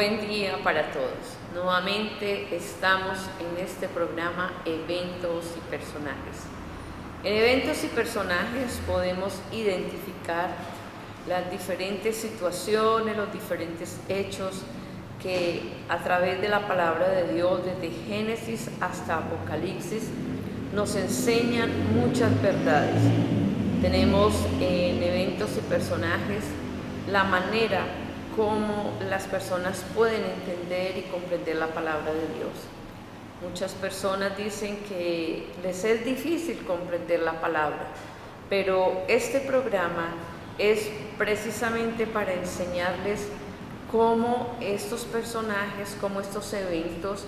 Buen día para todos. Nuevamente estamos en este programa Eventos y Personajes. En Eventos y Personajes podemos identificar las diferentes situaciones, los diferentes hechos que a través de la palabra de Dios, desde Génesis hasta Apocalipsis, nos enseñan muchas verdades. Tenemos en Eventos y Personajes la manera cómo las personas pueden entender y comprender la palabra de Dios. Muchas personas dicen que les es difícil comprender la palabra, pero este programa es precisamente para enseñarles cómo estos personajes, cómo estos eventos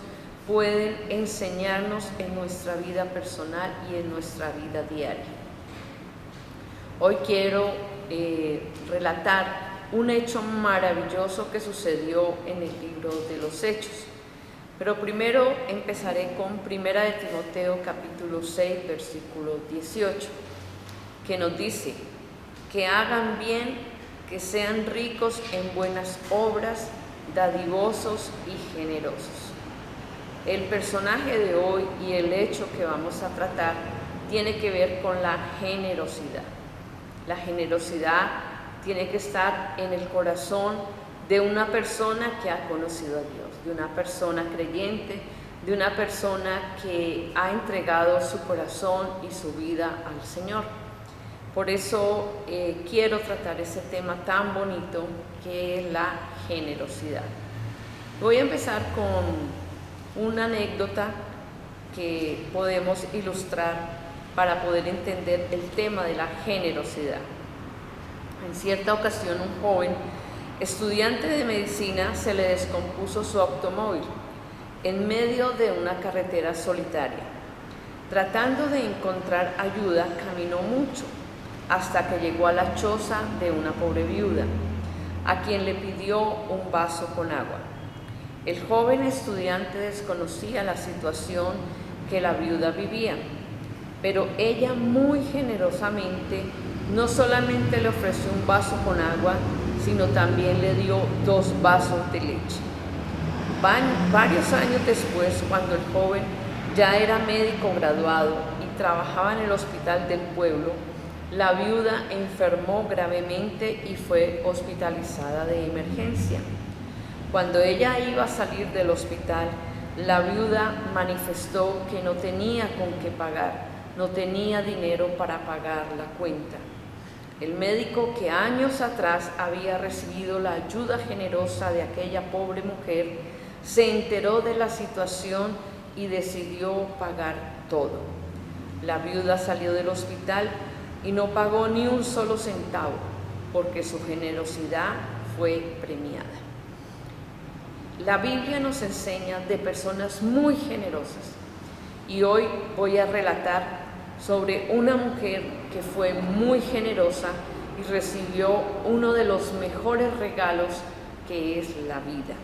pueden enseñarnos en nuestra vida personal y en nuestra vida diaria. Hoy quiero relatar un hecho maravilloso que sucedió en el libro de los Hechos. Pero primero empezaré con 1 de Timoteo capítulo 6, versículo 18, que nos dice que hagan bien, que sean ricos en buenas obras, dadivosos y generosos. El personaje de hoy y el hecho que vamos a tratar tiene que ver con la generosidad. La generosidad tiene que estar en el corazón de una persona que ha conocido a Dios, de una persona creyente, de una persona que ha entregado su corazón y su vida al Señor. Por eso quiero tratar ese tema tan bonito que es la generosidad. Voy a empezar con una anécdota que podemos ilustrar para poder entender el tema de la generosidad. En cierta ocasión, un joven estudiante de medicina se le descompuso su automóvil en medio de una carretera solitaria. Tratando de encontrar ayuda, caminó mucho hasta que llegó a la choza de una pobre viuda, a quien le pidió un vaso con agua. El joven estudiante desconocía la situación que la viuda vivía, pero ella muy generosamente no solamente le ofreció un vaso con agua, sino también le dio 2 vasos de leche. Varios años después, cuando el joven ya era médico graduado y trabajaba en el hospital del pueblo, la viuda enfermó gravemente y fue hospitalizada de emergencia. Cuando ella iba a salir del hospital, la viuda manifestó que no tenía con qué pagar, no tenía dinero para pagar la cuenta. El médico, que años atrás había recibido la ayuda generosa de aquella pobre mujer, se enteró de la situación y decidió pagar todo. La viuda salió del hospital y no pagó ni un solo centavo, porque su generosidad fue premiada. La Biblia nos enseña de personas muy generosas y hoy voy a relatar sobre una mujer que fue muy generosa y recibió uno de los mejores regalos, que es la vida.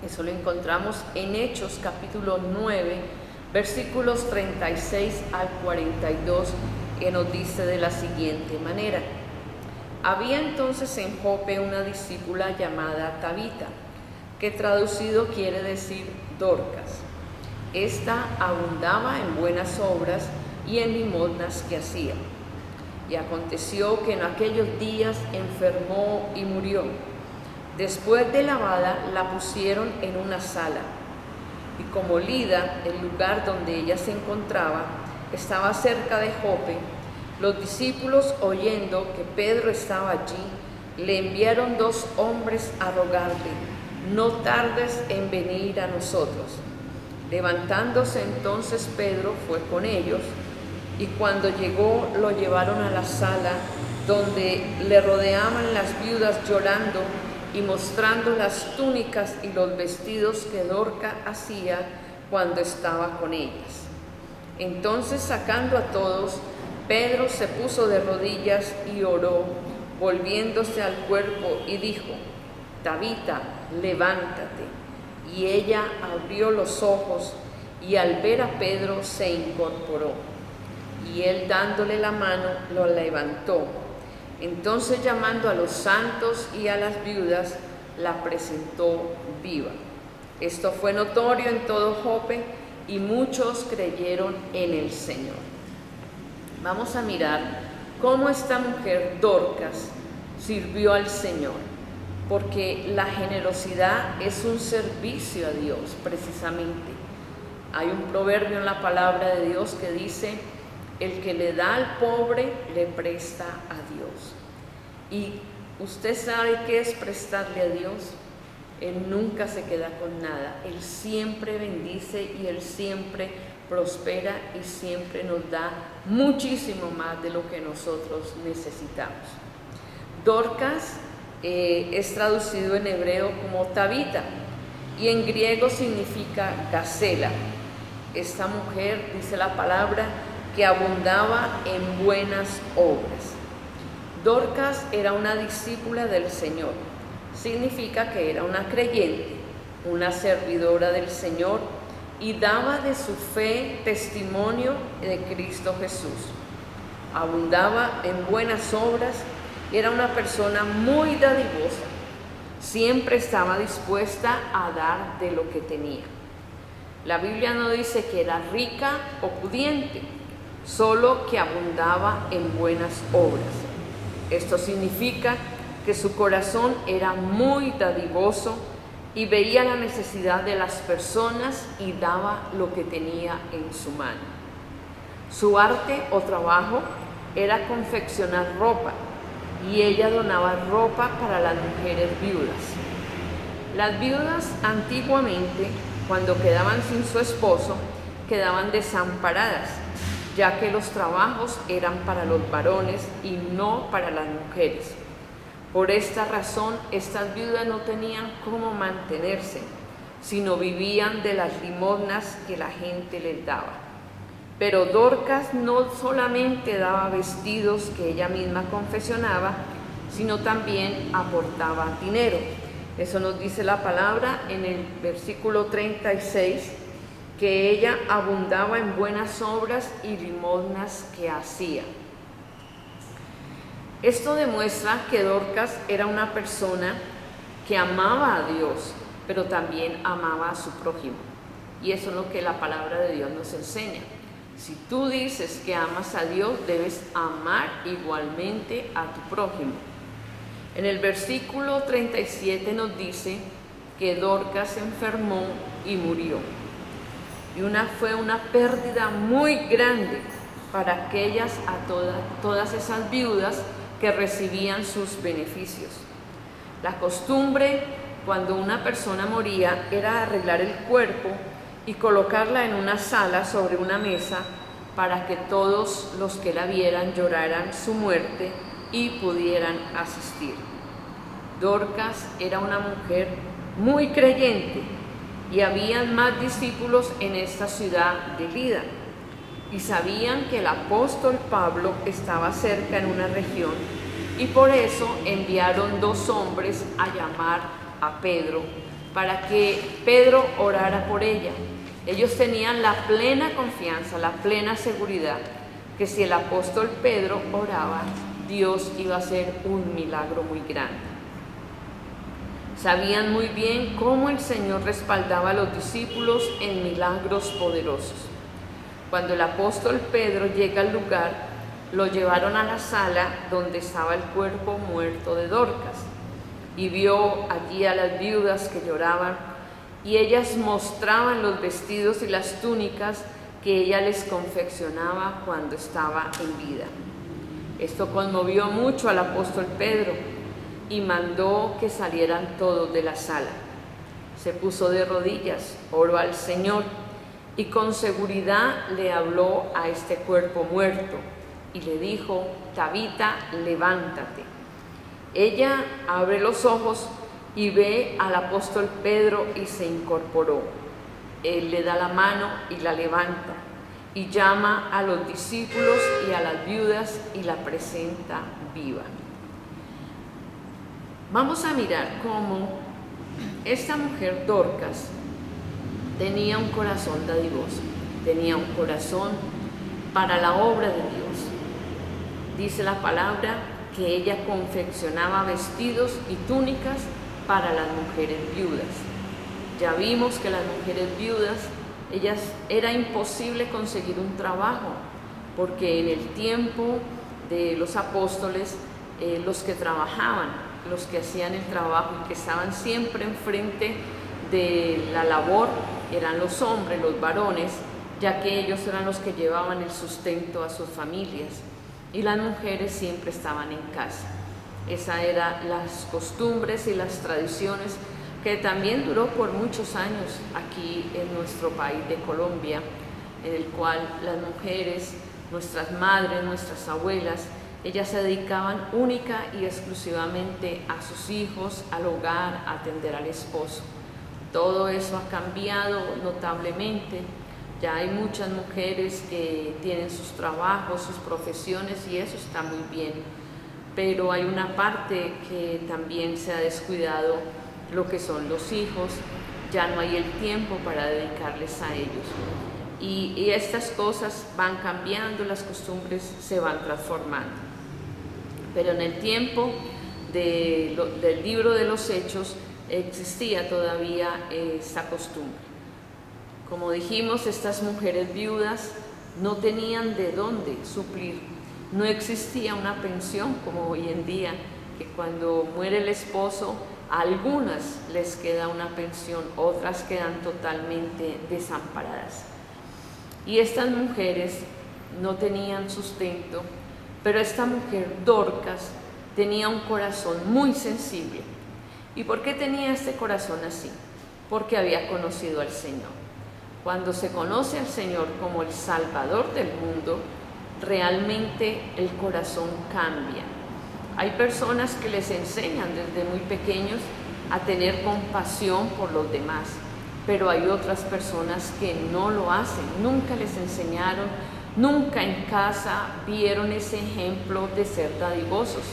Eso lo encontramos en Hechos capítulo 9, versículos 36 al 42, que nos dice de la siguiente manera: había entonces en Jope una discípula llamada Tabita, que traducido quiere decir Dorcas. Esta abundaba en buenas obras y en limosnas que hacía. Y aconteció que en aquellos días enfermó y murió. Después de lavada, la pusieron en una sala. Y como Lida, el lugar donde ella se encontraba, estaba cerca de Jope, los discípulos, oyendo que Pedro estaba allí, le enviaron 2 hombres a rogarle: no tardes en venir a nosotros. Levantándose entonces Pedro fue con ellos, y cuando llegó lo llevaron a la sala, donde le rodeaban las viudas llorando y mostrando las túnicas y los vestidos que Dorca hacía cuando estaba con ellas. Entonces, sacando a todos, Pedro se puso de rodillas y oró, volviéndose al cuerpo, y dijo: Tabita, levántate. Y ella abrió los ojos, y al ver a Pedro se incorporó. Y él, dándole la mano, lo levantó. Entonces, llamando a los santos y a las viudas, la presentó viva. Esto fue notorio en todo Jope y muchos creyeron en el Señor. Vamos a mirar cómo esta mujer Dorcas sirvió al Señor, porque la generosidad es un servicio a Dios precisamente. Hay un proverbio en la palabra de Dios que dice: el que le da al pobre le presta a Dios. Y usted sabe qué es prestarle a Dios. Él nunca se queda con nada. Él siempre bendice y Él siempre prospera y siempre nos da muchísimo más de lo que nosotros necesitamos. Dorcas es traducido en hebreo como Tabita y en griego significa gacela. Esta mujer, dice la palabra, que abundaba en buenas obras. Dorcas era una discípula del Señor. Significa que era una creyente, una servidora del Señor y daba de su fe testimonio de Cristo Jesús. Abundaba en buenas obras, era una persona muy dadivosa, siempre estaba dispuesta a dar de lo que tenía. La Biblia no dice que era rica o pudiente, solo que abundaba en buenas obras. Esto significa que su corazón era muy dadivoso y veía la necesidad de las personas y daba lo que tenía en su mano. Su arte o trabajo era confeccionar ropa y ella donaba ropa para las mujeres viudas. Las viudas antiguamente, cuando quedaban sin su esposo, quedaban desamparadas, ya que los trabajos eran para los varones y no para las mujeres. Por esta razón, estas viudas no tenían cómo mantenerse, sino vivían de las limosnas que la gente les daba. Pero Dorcas no solamente daba vestidos que ella misma confeccionaba, sino también aportaba dinero. Eso nos dice la palabra en el versículo 36, que ella abundaba en buenas obras y limosnas que hacía. Esto demuestra que Dorcas era una persona que amaba a Dios, pero también amaba a su prójimo. Y eso es lo que la palabra de Dios nos enseña. Si tú dices que amas a Dios, debes amar igualmente a tu prójimo. En el versículo 37 nos dice que Dorcas se enfermó y murió. Y fue una pérdida muy grande para todas esas viudas que recibían sus beneficios. La costumbre cuando una persona moría era arreglar el cuerpo y colocarla en una sala sobre una mesa para que todos los que la vieran lloraran su muerte y pudieran asistir. Dorcas era una mujer muy creyente y habían más discípulos en esta ciudad de Lida y sabían que el apóstol Pablo estaba cerca en una región y por eso enviaron 2 hombres a llamar a Pedro para que Pedro orara por ella. Ellos tenían la plena confianza, la plena seguridad que si el apóstol Pedro oraba, Dios iba a hacer un milagro muy grande. Sabían muy bien cómo el Señor respaldaba a los discípulos en milagros poderosos. Cuando el apóstol Pedro llega al lugar, lo llevaron a la sala donde estaba el cuerpo muerto de Dorcas y vio allí a las viudas que lloraban y ellas mostraban los vestidos y las túnicas que ella les confeccionaba cuando estaba en vida. Esto conmovió mucho al apóstol Pedro y mandó que salieran todos de la sala. Se puso de rodillas, oró al Señor y con seguridad le habló a este cuerpo muerto y le dijo: Tabita, levántate. Ella abre los ojos y ve al apóstol Pedro y se incorporó. Él le da la mano y la levanta y llama a los discípulos y a las viudas y la presenta viva. Vamos a mirar cómo esta mujer Dorcas tenía un corazón dadivoso, tenía un corazón para la obra de Dios. Dice la palabra que ella confeccionaba vestidos y túnicas para las mujeres viudas. Ya vimos que las mujeres viudas, ellas era imposible conseguir un trabajo, porque en el tiempo de los apóstoles, los que trabajaban, los que hacían el trabajo y que estaban siempre enfrente de la labor, eran los hombres, los varones, ya que ellos eran los que llevaban el sustento a sus familias, y las mujeres siempre estaban en casa. Esas eran las costumbres y las tradiciones que también duró por muchos años aquí en nuestro país de Colombia, en el cual las mujeres, nuestras madres, nuestras abuelas, ellas se dedicaban única y exclusivamente a sus hijos, al hogar, a atender al esposo. Todo eso ha cambiado notablemente. Ya hay muchas mujeres que tienen sus trabajos, sus profesiones, y eso está muy bien. Pero hay una parte que también se ha descuidado, lo que son los hijos. Ya no hay el tiempo para dedicarles a ellos. Y estas cosas van cambiando, las costumbres se van transformando. Pero en el tiempo del libro de los Hechos existía todavía esta costumbre. Como dijimos, estas mujeres viudas no tenían de dónde suplir. No existía una pensión como hoy en día, que cuando muere el esposo, a algunas les queda una pensión, otras quedan totalmente desamparadas. Y estas mujeres no tenían sustento, pero esta mujer, Dorcas, tenía un corazón muy sensible. ¿Y por qué tenía este corazón así? Porque había conocido al Señor. Cuando se conoce al Señor como el Salvador del mundo, realmente el corazón cambia. Hay personas que les enseñan desde muy pequeños a tener compasión por los demás, pero hay otras personas que no lo hacen, nunca les enseñaron, nunca en casa vieron ese ejemplo de ser dadivosos,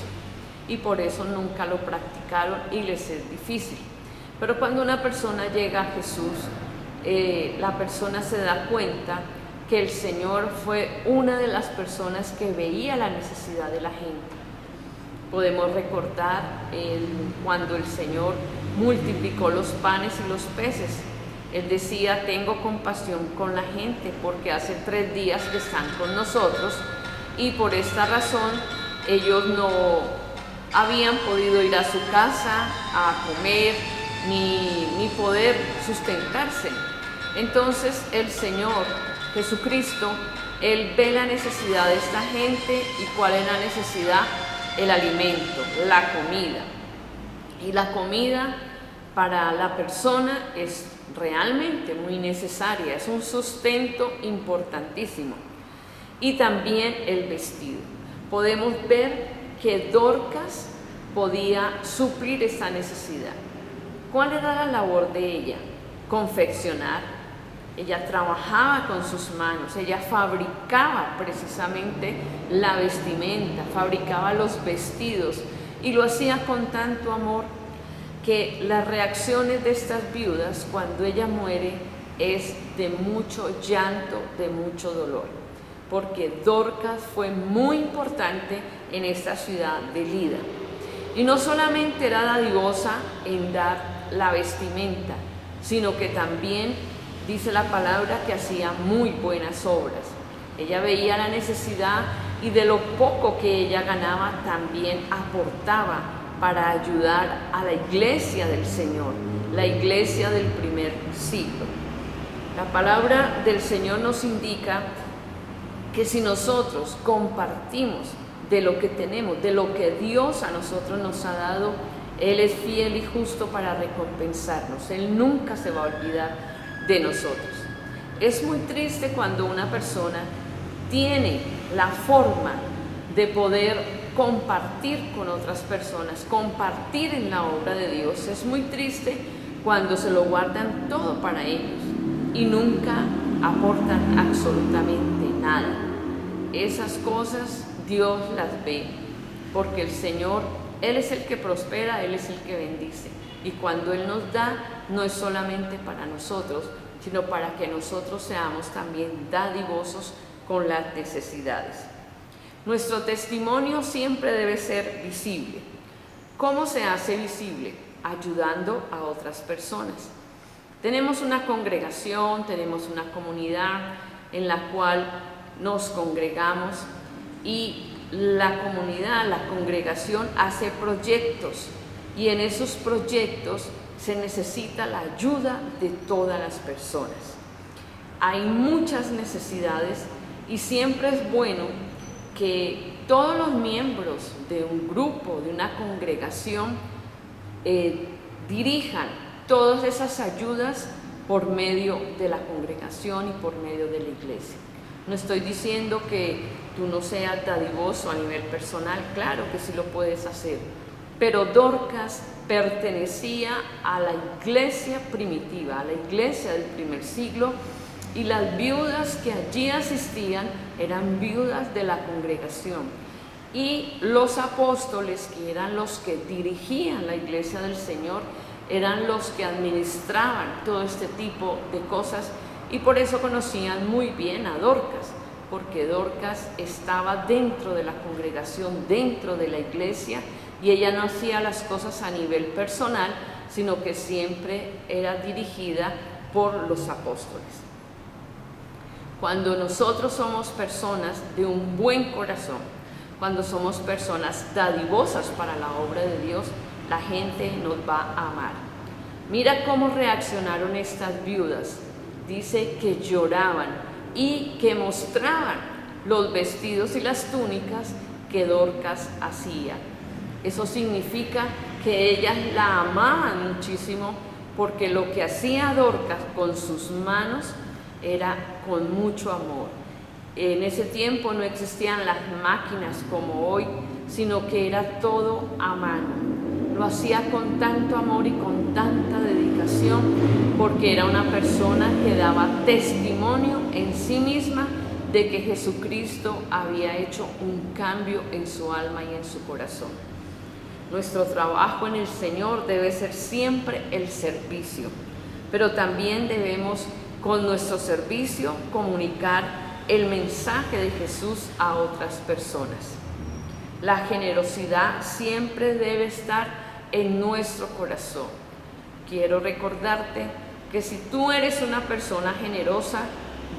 y por eso nunca lo practicaron y les es difícil. Pero cuando una persona llega a Jesús, la persona se da cuenta que el Señor fue una de las personas que veía la necesidad de la gente. Podemos recordar cuando el Señor multiplicó los panes y los peces. Él decía: tengo compasión con la gente porque hace 3 días que están con nosotros, y por esta razón ellos no habían podido ir a su casa a comer ni poder sustentarse. Entonces el Señor Jesucristo, Él ve la necesidad de esta gente. ¿Y cuál es la necesidad? El alimento, la comida. Y la comida para la persona es realmente muy necesaria, es un sustento importantísimo. Y también el vestido. Podemos ver que Dorcas podía suplir esa necesidad. ¿Cuál era la labor de ella? Confeccionar. Ella trabajaba con sus manos, ella fabricaba precisamente la vestimenta, fabricaba los vestidos, y lo hacía con tanto amor que las reacciones de estas viudas cuando ella muere es de mucho llanto, de mucho dolor, porque Dorcas fue muy importante en esta ciudad de Lida. Y no solamente era dadivosa en dar la vestimenta, sino que también dice la palabra que hacía muy buenas obras. Ella veía la necesidad y de lo poco que ella ganaba también aportaba para ayudar a la iglesia del Señor, la iglesia del primer siglo. La palabra del Señor nos indica que si nosotros compartimos de lo que tenemos, de lo que Dios a nosotros nos ha dado, Él es fiel y justo para recompensarnos. Él nunca se va a olvidar de nosotros. Es muy triste cuando una persona tiene la forma de poder compartir con otras personas, compartir en la obra de Dios. Es muy triste cuando se lo guardan todo para ellos y nunca aportan absolutamente nada. Esas cosas Dios las ve, porque el Señor, Él es el que prospera, Él es el que bendice. Y cuando Él nos da, no es solamente para nosotros, sino para que nosotros seamos también dadivosos con las necesidades. Nuestro testimonio siempre debe ser visible. ¿Cómo se hace visible? ayudando a otras personas. Tenemos una congregación, tenemos una comunidad en la cual nos congregamos y la comunidad, la congregación hace proyectos y en esos proyectos se necesita la ayuda de todas las personas. Hay muchas necesidades y siempre es bueno que todos los miembros de un grupo, de una congregación, dirijan todas esas ayudas por medio de la congregación y por medio de la iglesia. No estoy diciendo que tú no seas dadivoso a nivel personal, claro que sí lo puedes hacer, pero Dorcas pertenecía a la iglesia primitiva, a la iglesia del primer siglo, y las viudas que allí asistían eran viudas de la congregación. Y los apóstoles, que eran los que dirigían la iglesia del Señor, eran los que administraban todo este tipo de cosas, y por eso conocían muy bien a Dorcas, porque Dorcas estaba dentro de la congregación, dentro de la iglesia, y ella no hacía las cosas a nivel personal, sino que siempre era dirigida por los apóstoles. Cuando nosotros somos personas de un buen corazón, cuando somos personas dadivosas para la obra de Dios, la gente nos va a amar. Mira cómo reaccionaron estas viudas. Dice que lloraban y que mostraban los vestidos y las túnicas que Dorcas hacía. Eso significa que ellas la amaban muchísimo, porque lo que hacía Dorcas con sus manos era con mucho amor. En ese tiempo no existían las máquinas como hoy, sino que era todo a mano. Lo hacía con tanto amor y con tanta dedicación, porque era una persona que daba testimonio en sí misma de que Jesucristo había hecho un cambio en su alma y en su corazón. Nuestro trabajo en el Señor debe ser siempre el servicio, pero también debemos con nuestro servicio comunicar el mensaje de Jesús a otras personas. La generosidad siempre debe estar en nuestro corazón. Quiero recordarte que si tú eres una persona generosa,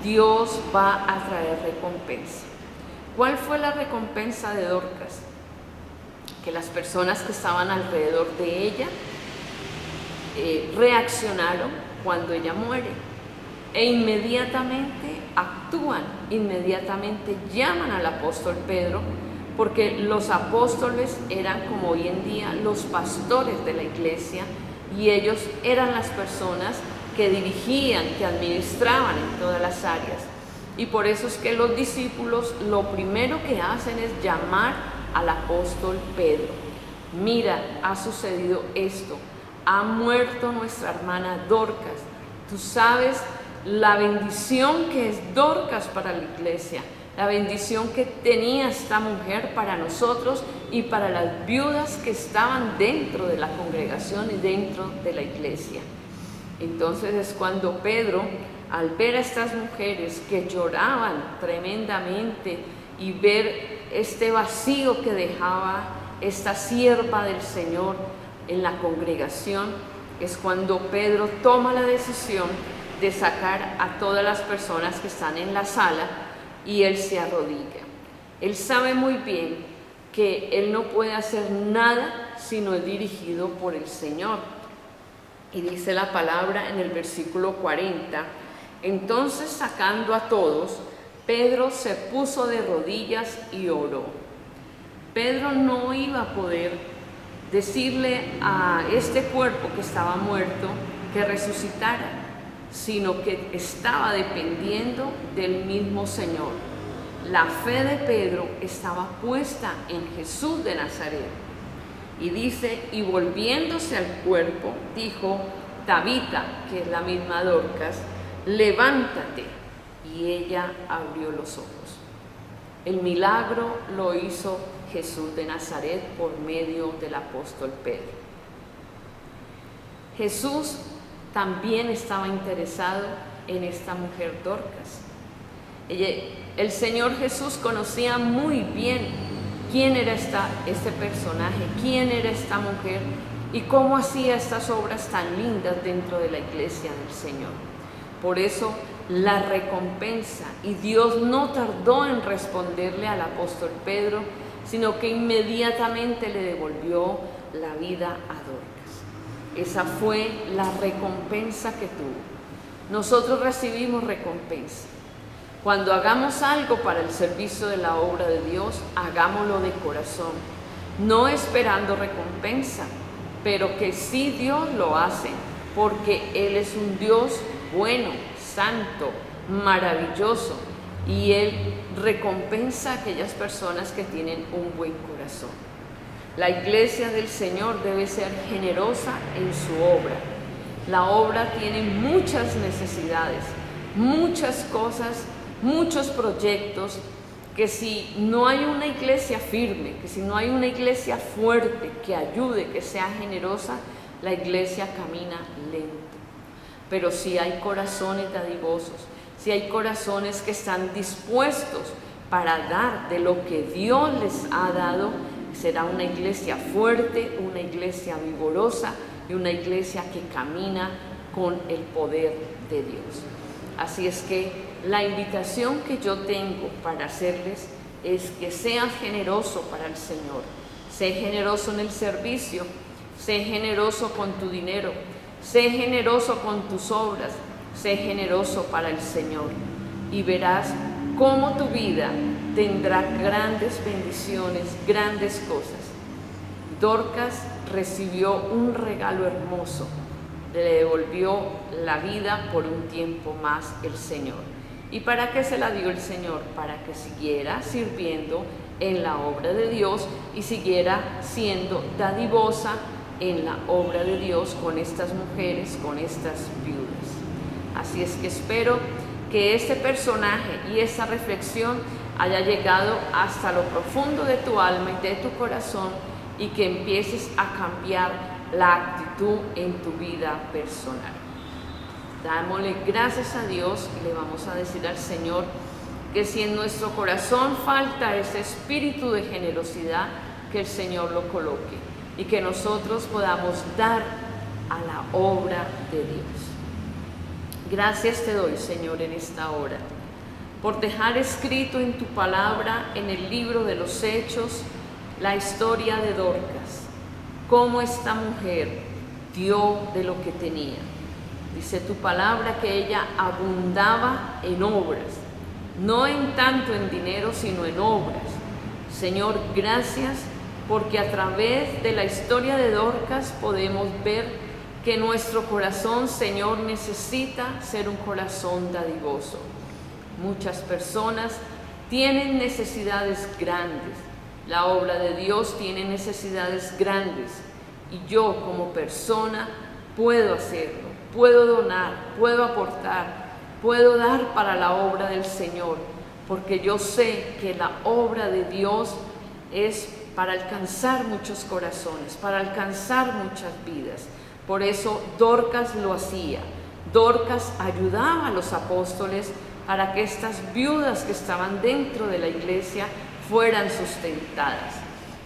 Dios va a traer recompensa. ¿Cuál fue la recompensa de Dorcas? Que las personas que estaban alrededor de ella reaccionaron cuando ella muere e inmediatamente actúan, inmediatamente llaman al apóstol Pedro, porque los apóstoles eran, como hoy en día, los pastores de la iglesia, y ellos eran las personas que dirigían, que administraban en todas las áreas. Y por eso es que los discípulos lo primero que hacen es llamar al apóstol Pedro. Mira, ha sucedido esto, ha muerto nuestra hermana Dorcas. Tú sabes la bendición que es Dorcas para la iglesia, la bendición que tenía esta mujer para nosotros y para las viudas que estaban dentro de la congregación y dentro de la iglesia. Entonces es cuando Pedro, al ver a estas mujeres que lloraban tremendamente y ver este vacío que dejaba esta sierva del Señor en la congregación, es cuando Pedro toma la decisión de sacar a todas las personas que están en la sala y él se arrodilla. Él sabe muy bien que él no puede hacer nada si no es dirigido por el Señor. Y dice la palabra en el versículo 40, entonces sacando a todos, Pedro se puso de rodillas y oró. Pedro no iba a poder decirle a este cuerpo que estaba muerto que resucitara, sino que estaba dependiendo del mismo Señor. La fe de Pedro estaba puesta en Jesús de Nazaret. Y dice, y volviéndose al cuerpo, dijo, Tabita, que es la misma Dorcas, levántate. Y ella abrió los ojos. El milagro lo hizo Jesús de Nazaret por medio del apóstol Pedro. Jesús también estaba interesado en esta mujer Dorcas. El Señor Jesús conocía muy bien quién era este personaje, quién era esta mujer y cómo hacía estas obras tan lindas dentro de la iglesia del Señor. Por eso la recompensa, y Dios no tardó en responderle al apóstol Pedro, sino que inmediatamente le devolvió la vida a Dorcas. Esa fue la recompensa que tuvo. Nosotros recibimos recompensa. Cuando hagamos algo para el servicio de la obra de Dios, hagámoslo de corazón, no esperando recompensa, pero que sí Dios lo hace, porque Él es un Dios bueno, santo, maravilloso, y Él recompensa a aquellas personas que tienen un buen corazón. La iglesia del Señor debe ser generosa en su obra. La obra tiene muchas necesidades, muchas cosas, muchos proyectos, que si no hay una iglesia firme, que si no hay una iglesia fuerte que ayude, que sea generosa, la iglesia camina lento. Pero si hay corazones dadivosos, si hay corazones que están dispuestos para dar de lo que Dios les ha dado, será una iglesia fuerte, una iglesia vigorosa y una iglesia que camina con el poder de Dios. Así es que la invitación que yo tengo para hacerles es que seas generoso para el Señor. Sé generoso en el servicio, sé generoso con tu dinero, sé generoso con tus obras, sé generoso para el Señor. Y verás cómo tu vida tendrá grandes bendiciones, grandes cosas. Dorcas recibió un regalo hermoso, le devolvió la vida por un tiempo más el Señor. ¿Y para qué se la dio el Señor? Para que siguiera sirviendo en la obra de Dios y siguiera siendo dadivosa en la obra de Dios con estas mujeres, con estas viudas. Así es que espero que este personaje y esa reflexión haya llegado hasta lo profundo de tu alma y de tu corazón, y que empieces a cambiar la actitud en tu vida personal. Dámosle gracias a Dios y le vamos a decir al Señor que si en nuestro corazón falta ese espíritu de generosidad, que el Señor lo coloque y que nosotros podamos dar a la obra de Dios. Gracias te doy, Señor, en esta hora, por dejar escrito en tu palabra, en el libro de los Hechos, la historia de Dorcas, cómo esta mujer dio de lo que tenía. Dice tu palabra que ella abundaba en obras, no en tanto en dinero, sino en obras. Señor, gracias, porque a través de la historia de Dorcas podemos ver que nuestro corazón, Señor, necesita ser un corazón dadivoso. Muchas personas tienen necesidades grandes. La obra de Dios tiene necesidades grandes, y yo como persona puedo hacerlo, puedo donar, puedo aportar, puedo dar para la obra del Señor, porque yo sé que la obra de Dios es para alcanzar muchos corazones, para alcanzar muchas vidas. Por eso Dorcas lo hacía. Dorcas ayudaba a los apóstoles para que estas viudas que estaban dentro de la iglesia fueran sustentadas.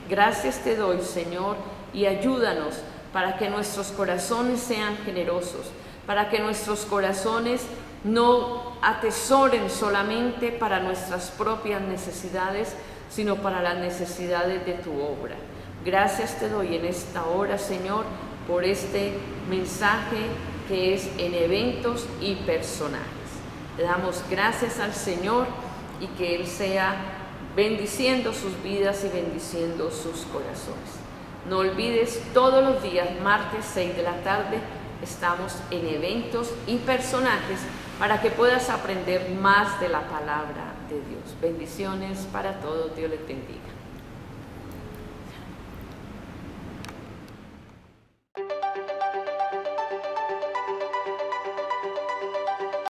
Gracias te doy, Señor, y ayúdanos para que nuestros corazones sean generosos, para que nuestros corazones no atesoren solamente para nuestras propias necesidades, sino para las necesidades de tu obra. Gracias te doy en esta hora, Señor, por este mensaje que es en eventos y personajes. Le damos gracias al Señor y que Él sea bendiciendo sus vidas y bendiciendo sus corazones. No olvides, todos los días, martes 6 de la tarde, estamos en eventos y personajes para que puedas aprender más de la palabra de Dios. Bendiciones para todos, Dios les bendiga.